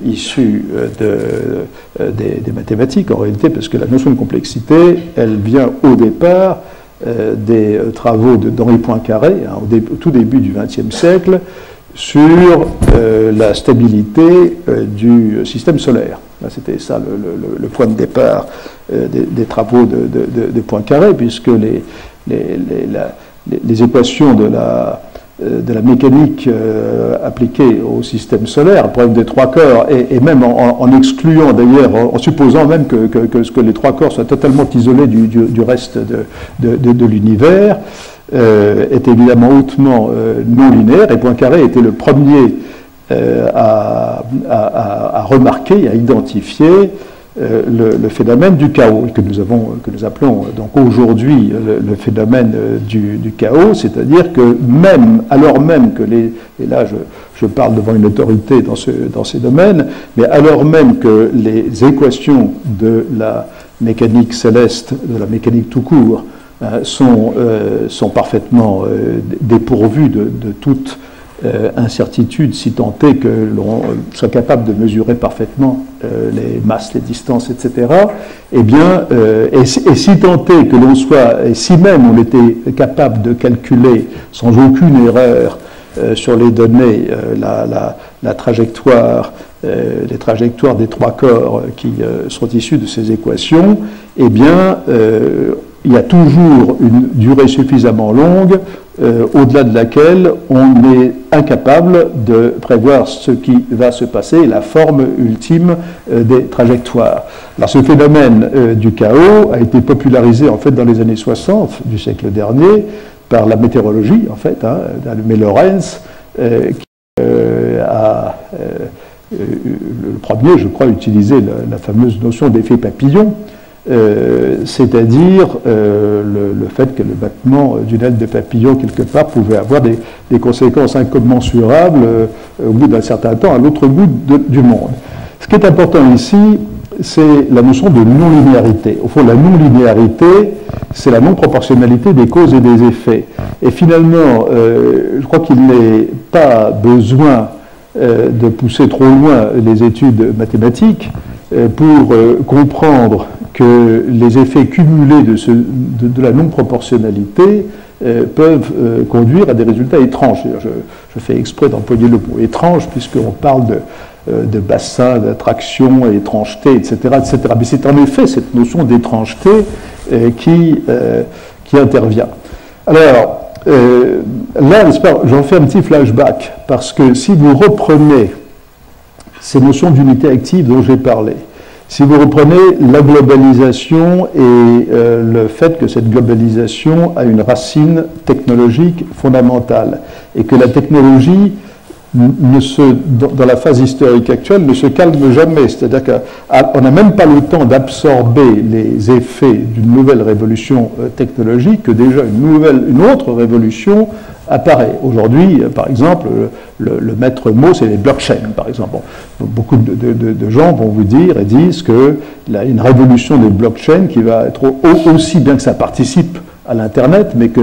issue des mathématiques, en réalité, parce que la notion de complexité, elle vient au départ des travaux d'Henri Poincaré, au tout début du XXe siècle, sur la stabilité du système solaire. C'était ça le point de départ des travaux de Poincaré, puisque les équations de la mécanique appliquée au système solaire, le problème des trois corps, et même en excluant d'ailleurs, en supposant même que les trois corps soient totalement isolés du reste de l'univers, est évidemment hautement non linéaire, et Poincaré était le premier à remarquer, à identifier le phénomène du chaos, que nous appelons donc aujourd'hui le phénomène du chaos, c'est-à-dire que alors même que et là je parle devant une autorité dans ces domaines, mais alors même que les équations de la mécanique céleste, de la mécanique tout court, sont parfaitement dépourvues de toute incertitude, si tant est que l'on soit capable de mesurer parfaitement les masses, les distances, etc. Eh bien, et si tant est que l'on soit, et si même on était capable de calculer sans aucune erreur sur les données la trajectoire, les trajectoires des trois corps qui sont issus de ces équations, eh bien, il y a toujours une durée suffisamment longue au-delà de laquelle on est incapable de prévoir ce qui va se passer, la forme ultime des trajectoires. Alors ce phénomène du chaos a été popularisé en fait dans les années 60 du siècle dernier par la météorologie, en fait, Allumé Lorentz, qui a le premier, je crois, utilisé la fameuse notion d'effet papillon, c'est-à-dire le fait que le battement d'une aile de papillon quelque part pouvait avoir des conséquences incommensurables au bout d'un certain temps à l'autre bout du monde. Ce qui est important ici, c'est la notion de non-linéarité. Au fond, la non-linéarité, c'est la non-proportionnalité des causes et des effets. Et finalement, je crois qu'il n'est pas besoin de pousser trop loin les études mathématiques pour comprendre que les effets cumulés de la non-proportionnalité peuvent conduire à des résultats étranges. Je fais exprès d'employer le mot étrange, puisqu'on parle de bassin, d'attraction, étrangeté, etc., etc. Mais c'est en effet cette notion d'étrangeté qui intervient. Alors, là, j'en fais un petit flashback, parce que si vous reprenez ces notions d'unité active dont j'ai parlé, si vous reprenez la globalisation et le fait que cette globalisation a une racine technologique fondamentale, et que la technologie, dans la phase historique actuelle, ne se calme jamais. C'est-à-dire qu'on n'a même pas le temps d'absorber les effets d'une nouvelle révolution technologique que déjà une autre révolution apparaît. Aujourd'hui, par exemple, le maître mot, c'est les blockchains, par exemple. Bon, beaucoup de gens vont vous dire et disent qu'il y a une révolution des blockchains qui va être aussi bien que ça participe à l'Internet, mais que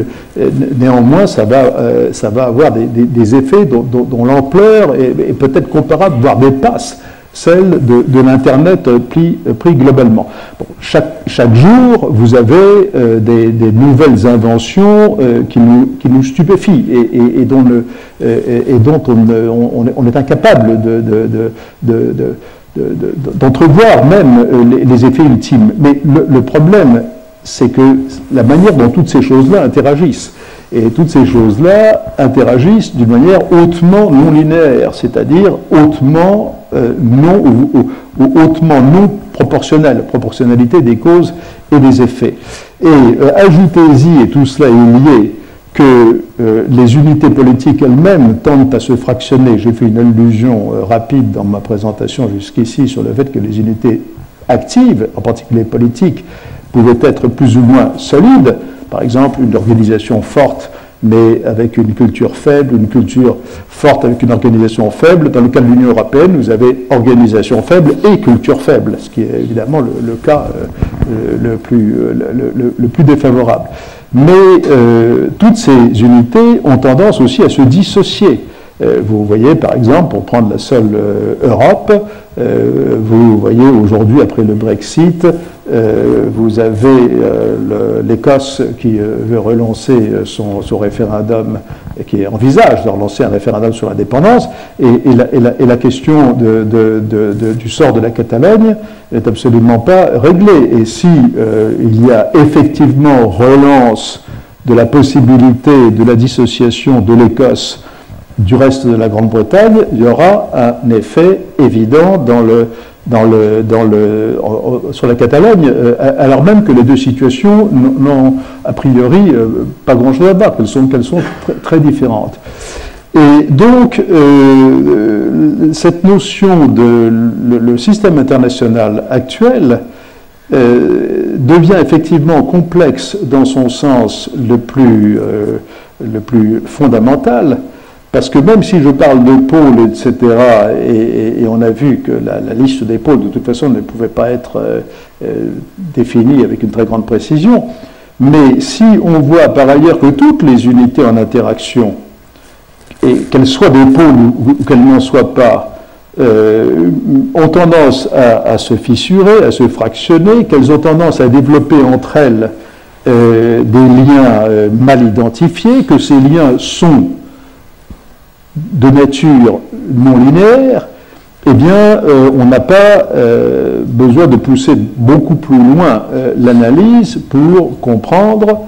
néanmoins ça va avoir des effets dont l'ampleur est peut-être comparable, voire dépasse celle de l'Internet pris globalement. Bon, chaque jour, vous avez des nouvelles inventions qui nous stupéfient et dont on est incapable d'entrevoir même les effets ultimes. Mais le problème, c'est que la manière dont toutes ces choses-là interagissent, et toutes ces choses-là interagissent d'une manière hautement non linéaire, c'est-à-dire hautement hautement non proportionnelle, proportionnalité des causes et des effets. Et ajoutez-y, et tout cela est lié, que les unités politiques elles-mêmes tendent à se fractionner. J'ai fait une allusion rapide dans ma présentation jusqu'ici sur le fait que les unités actives, en particulier politiques, pouvaient être plus ou moins solides. Par exemple, une organisation forte, mais avec une culture faible, une culture forte avec une organisation faible. Dans le cas de l'Union européenne, vous avez organisation faible et culture faible, ce qui est évidemment le cas le plus défavorable. Mais toutes ces unités ont tendance aussi à se dissocier. Vous voyez, par exemple, pour prendre la seule Europe, vous voyez aujourd'hui, après le Brexit, vous avez l'Écosse qui veut relancer son référendum, qui envisage de relancer un référendum sur l'indépendance, et la question du sort de la Catalogne n'est absolument pas réglée. Et si il y a effectivement relance de la possibilité de la dissociation de l'Écosse du reste de la Grande-Bretagne, il y aura un effet évident sur la Catalogne, alors même que les deux situations n'ont a priori pas grand-chose à voir, qu'elles sont très différentes. Et donc, cette notion le système international actuel devient effectivement complexe dans son sens le plus fondamental, parce que même si je parle de pôles, etc., et on a vu que la liste des pôles, de toute façon, ne pouvait pas être définie avec une très grande précision, mais si on voit par ailleurs que toutes les unités en interaction, et qu'elles soient des pôles ou qu'elles n'en soient pas, ont tendance à se fissurer, à se fractionner, qu'elles ont tendance à développer entre elles des liens mal identifiés, que ces liens sont de nature non linéaire, eh bien, on n'a pas besoin de pousser beaucoup plus loin l'analyse pour comprendre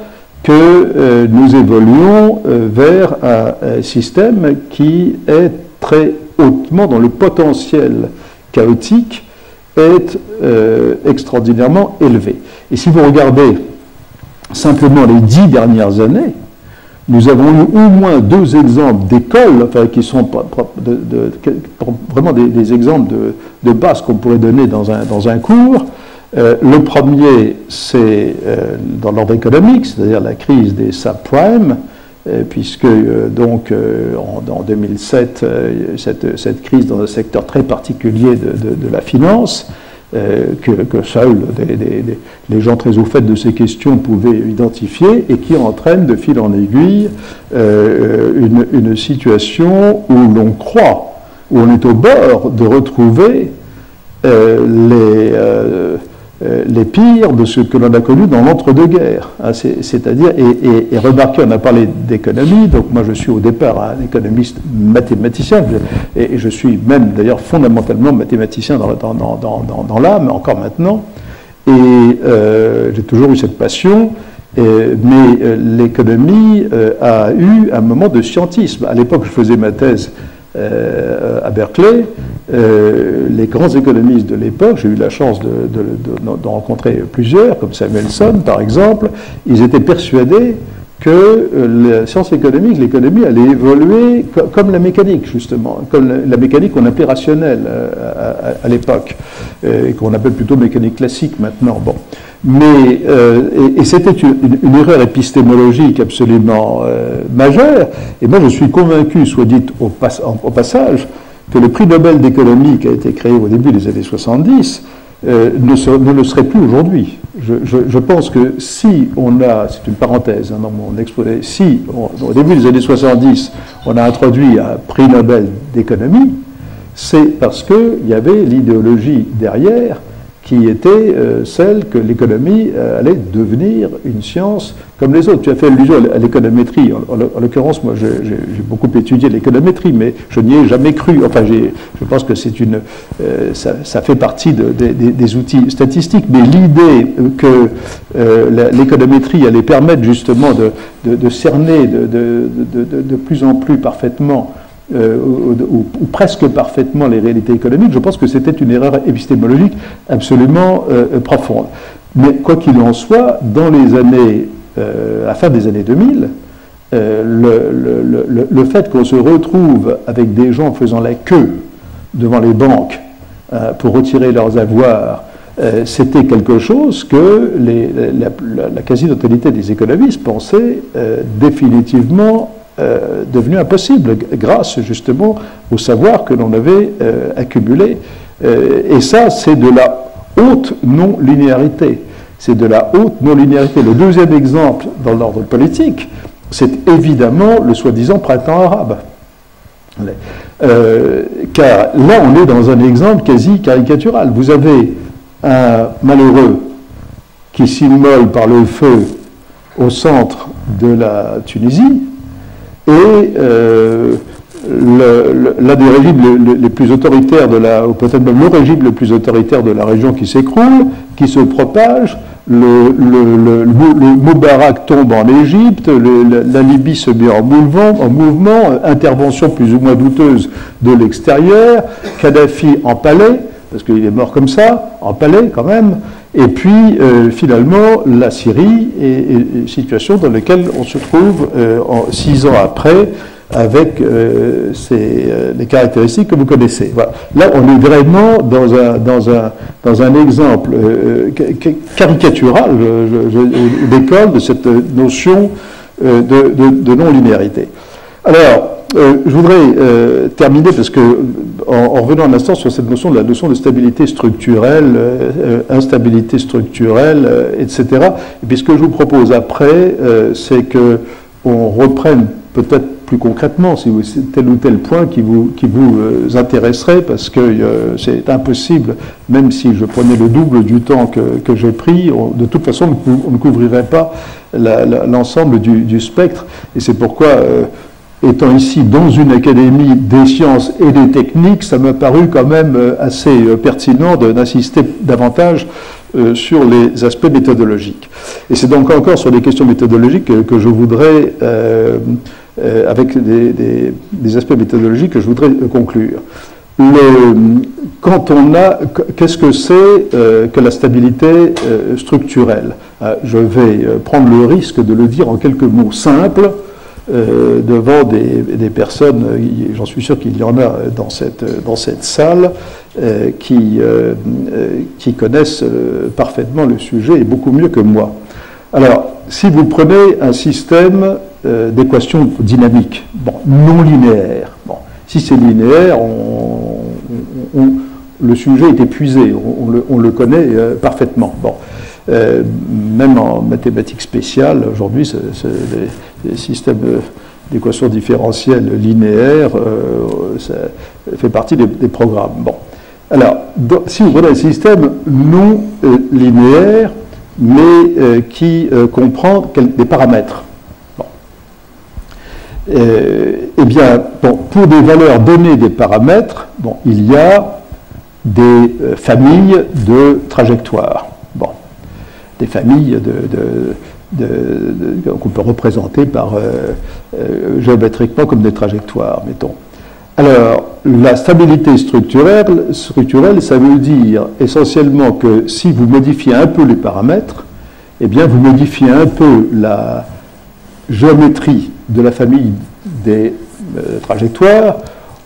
que nous évoluons vers un système qui est très hautement, dont le potentiel chaotique est extraordinairement élevé. Et si vous regardez simplement les 10 dernières années, nous avons eu au moins 2 exemples d'écoles, enfin, qui sont vraiment des exemples de base qu'on pourrait donner dans un cours. Le premier, c'est dans l'ordre économique, c'est-à-dire la crise des subprimes, puisque donc en 2007, cette crise dans un secteur très particulier de la finance, que seuls les gens très au fait de ces questions pouvaient identifier, et qui entraîne de fil en aiguille une situation où l'on croit, où on est au bord de retrouver les pires de ce que l'on a connu dans l'entre-deux-guerres. Hein, c'est-à-dire, et remarquez, on a parlé d'économie, donc moi je suis au départ un économiste mathématicien, et je suis même d'ailleurs fondamentalement mathématicien dans l'âme, encore maintenant, et j'ai toujours eu cette passion, mais l'économie a eu un moment de scientisme. À l'époque, je faisais ma thèse à Berkeley, les grands économistes de l'époque, j'ai eu la chance d'en rencontrer plusieurs, comme Samuelson par exemple, ils étaient persuadés que la science économique, l'économie allait évoluer comme la mécanique, justement, comme la mécanique qu'on appelait rationnelle à l'époque, et qu'on appelle plutôt mécanique classique maintenant. Bon. Mais, et c'était une erreur épistémologique absolument majeure, et moi je suis convaincu, soit dit au passage, que le prix Nobel d'économie qui a été créé au début des années 70 ne le serait plus aujourd'hui. Je pense que si on a, c'est une parenthèse dans mon exposé, si au début des années 70, on a introduit un prix Nobel d'économie, c'est parce qu'il y avait l'idéologie derrière qui était celle que l'économie allait devenir une science comme les autres. Tu as fait allusion à l'économétrie. En l'occurrence, moi, j'ai beaucoup étudié l'économétrie, mais je n'y ai jamais cru. Enfin, je pense que c'est ça fait partie des outils statistiques. Mais l'idée que l'économétrie allait permettre justement de cerner de plus en plus parfaitement ou presque parfaitement les réalités économiques, je pense que c'était une erreur épistémologique absolument profonde. Mais quoi qu'il en soit, dans les années, à la fin des années 2000, le fait qu'on se retrouve avec des gens faisant la queue devant les banques pour retirer leurs avoirs, c'était quelque chose que la quasi-totalité des économistes pensaient définitivement devenu impossible grâce justement au savoir que l'on avait accumulé. Et ça, c'est de la haute non-linéarité. C'est de la haute non-linéarité. Le deuxième exemple dans l'ordre politique, c'est évidemment le soi-disant printemps arabe. Car là, on est dans un exemple quasi caricatural. Vous avez un malheureux qui s'immole par le feu au centre de la Tunisie, et l'un des régimes les plus autoritaires ou peut-être même le régime le plus autoritaire de la région qui s'écroule, qui se propage, le Moubarak tombe en Égypte, la Libye se met en mouvement, intervention plus ou moins douteuse de l'extérieur, Kadhafi empalé, parce qu'il est mort comme ça, empalé quand même, et puis finalement la Syrie est une situation dans laquelle on se trouve 6 ans après, avec les caractéristiques que vous connaissez. Voilà. Là, on est vraiment dans un exemple caricatural d'école de cette notion de non-linéarité. Alors, je voudrais terminer, parce que en revenant un instant sur cette notion de stabilité structurelle, instabilité structurelle, etc. Et puis ce que je vous propose après, c'est qu'on reprenne peut-être plus concrètement, si c'est tel ou tel point qui vous intéresserait, parce que c'est impossible, même si je prenais le double du temps que j'ai pris, de toute façon on ne couvrirait pas l'ensemble du spectre, et c'est pourquoi étant ici dans une académie des sciences et des techniques, ça m'a paru quand même assez pertinent d'insister davantage sur les aspects méthodologiques. Et c'est donc encore sur les questions méthodologiques que je voudrais, avec des aspects méthodologiques que je voudrais conclure. Qu'est-ce que c'est que la stabilité structurelle? Je vais prendre le risque de le dire en quelques mots simples, devant des personnes, j'en suis sûr qu'il y en a dans cette salle, qui connaissent parfaitement le sujet et beaucoup mieux que moi. Alors, si vous prenez un système d'équations dynamiques, non linéaire, si c'est linéaire, le sujet est épuisé, on le connaît parfaitement. Même en mathématiques spéciales, aujourd'hui, les systèmes d'équations différentielles linéaires, ça fait partie des programmes. Alors, si vous prenez un système non linéaire, mais qui comprend des paramètres, eh bien, pour des valeurs données des paramètres, il y a des familles de trajectoires. Des familles qu'on peut représenter géométriquement comme des trajectoires, mettons. Alors, la stabilité structurelle, ça veut dire essentiellement que si vous modifiez un peu les paramètres, eh bien, vous modifiez un peu la géométrie de la famille des trajectoires,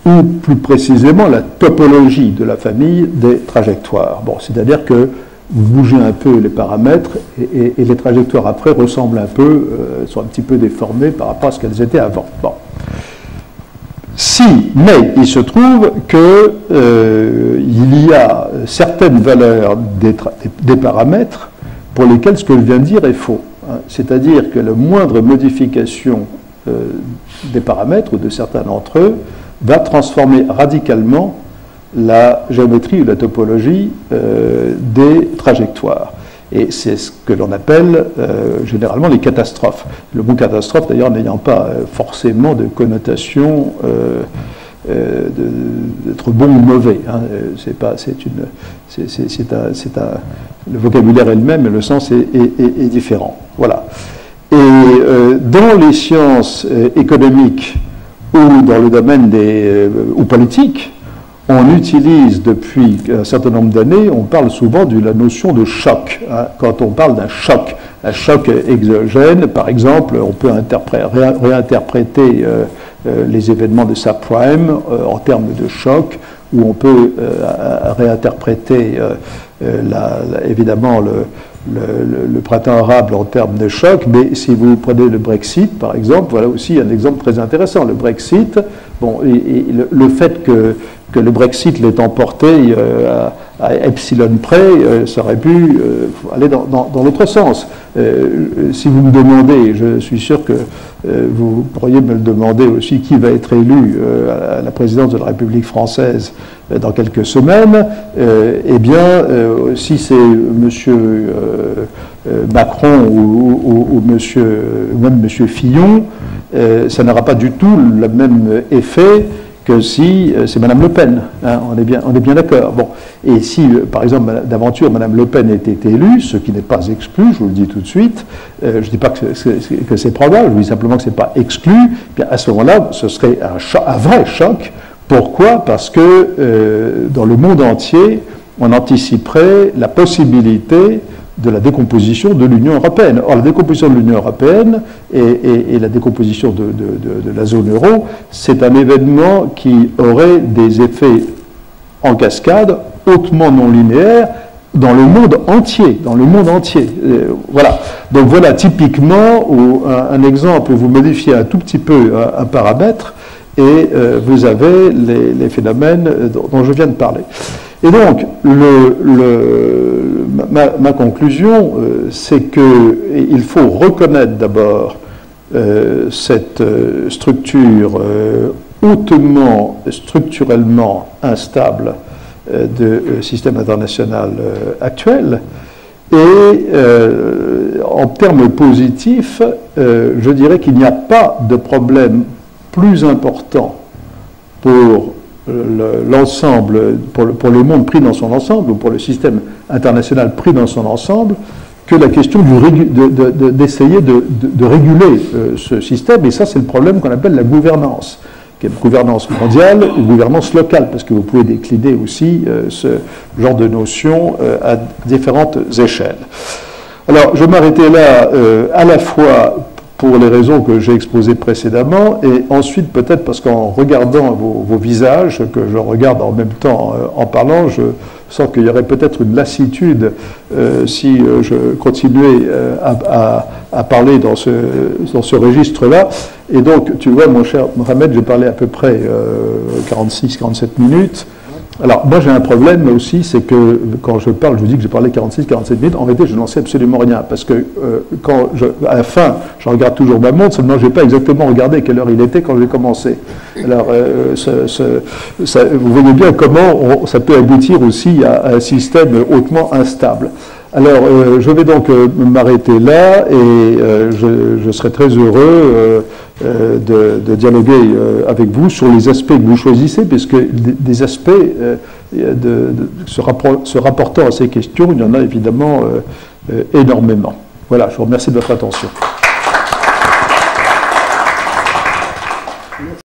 ou plus précisément la topologie de la famille des trajectoires. C'est-à-dire que vous bougez un peu les paramètres et les trajectoires après ressemblent un peu, sont un petit peu déformées par rapport à ce qu'elles étaient avant. Si mais il se trouve qu'il y a certaines valeurs des paramètres pour lesquelles ce que je viens de dire est faux. C'est-à-dire que la moindre modification des paramètres ou de certains d'entre eux va transformer radicalement la géométrie ou la topologie des trajectoires. Et c'est ce que l'on appelle généralement les catastrophes. Le mot catastrophe, d'ailleurs, n'ayant pas forcément de connotation d'être bon ou mauvais. Le vocabulaire est le même, mais le sens est différent. Voilà. Et dans les sciences économiques ou dans le domaine ou politique, on utilise depuis un certain nombre d'années, on parle souvent de la notion de choc. Quand on parle d'un choc, un choc exogène, par exemple, on peut réinterpréter les événements de subprime en termes de choc, ou on peut réinterpréter évidemment le printemps arabe en termes de choc, mais si vous prenez le Brexit, par exemple, voilà aussi un exemple très intéressant. Le Brexit, bon, le fait que le Brexit l'ait emporté à epsilon près, ça aurait pu aller dans l'autre sens. Si vous me demandez, je suis sûr que vous pourriez me le demander aussi, qui va être élu à la présidence de la République française dans quelques semaines, eh bien, si c'est M. Macron ou même M. Fillon, ça n'aura pas du tout le même effet que si c'est Mme Le Pen. On est bien d'accord. Bon. Et si, par exemple, d'aventure, Mme Le Pen était élue, ce qui n'est pas exclu, je vous le dis tout de suite, je ne dis pas que c'est probable, je dis simplement que ce n'est pas exclu, bien à ce moment-là, ce serait un vrai choc. Pourquoi? Parce que dans le monde entier, on anticiperait la possibilité de la décomposition de l'Union européenne. Or, la décomposition de l'Union européenne et la décomposition de la zone euro, c'est un événement qui aurait des effets en cascade hautement non linéaires dans le monde entier. Voilà. Donc voilà typiquement un exemple où vous modifiez un tout petit peu un paramètre et vous avez les phénomènes dont je viens de parler. Et donc, ma conclusion, c'est qu'il faut reconnaître d'abord cette structure hautement structurellement instable de système international actuel. Et en termes positifs, je dirais qu'il n'y a pas de problème plus important pour l'ensemble, pour le monde pris dans son ensemble, ou pour le système international pris dans son ensemble, que la question d'essayer de réguler ce système. Et ça, c'est le problème qu'on appelle la gouvernance, qui est une gouvernance mondiale ou gouvernance locale, parce que vous pouvez décliner aussi ce genre de notion à différentes échelles. Alors, je vais m'arrêter là à la fois pour les raisons que j'ai exposées précédemment, et ensuite peut-être parce qu'en regardant vos visages, que je regarde en même temps en parlant, je sens qu'il y aurait peut-être une lassitude si je continuais à parler dans ce registre-là. Et donc, tu vois, mon cher Mohamed, j'ai parlé à peu près 46-47 minutes. Alors, moi, j'ai un problème aussi, c'est que quand je parle, je vous dis que j'ai parlé 46-47 minutes, en réalité, je n'en sais absolument rien, parce que à la fin, je regarde toujours ma montre, seulement je n'ai pas exactement regardé quelle heure il était quand j'ai commencé. Alors, vous voyez bien comment ça peut aboutir aussi à un système hautement instable. Alors, je vais donc m'arrêter là, et je serai très heureux de dialoguer avec vous sur les aspects que vous choisissez, puisque des aspects se rapportant à ces questions, il y en a évidemment énormément. Voilà, je vous remercie de votre attention.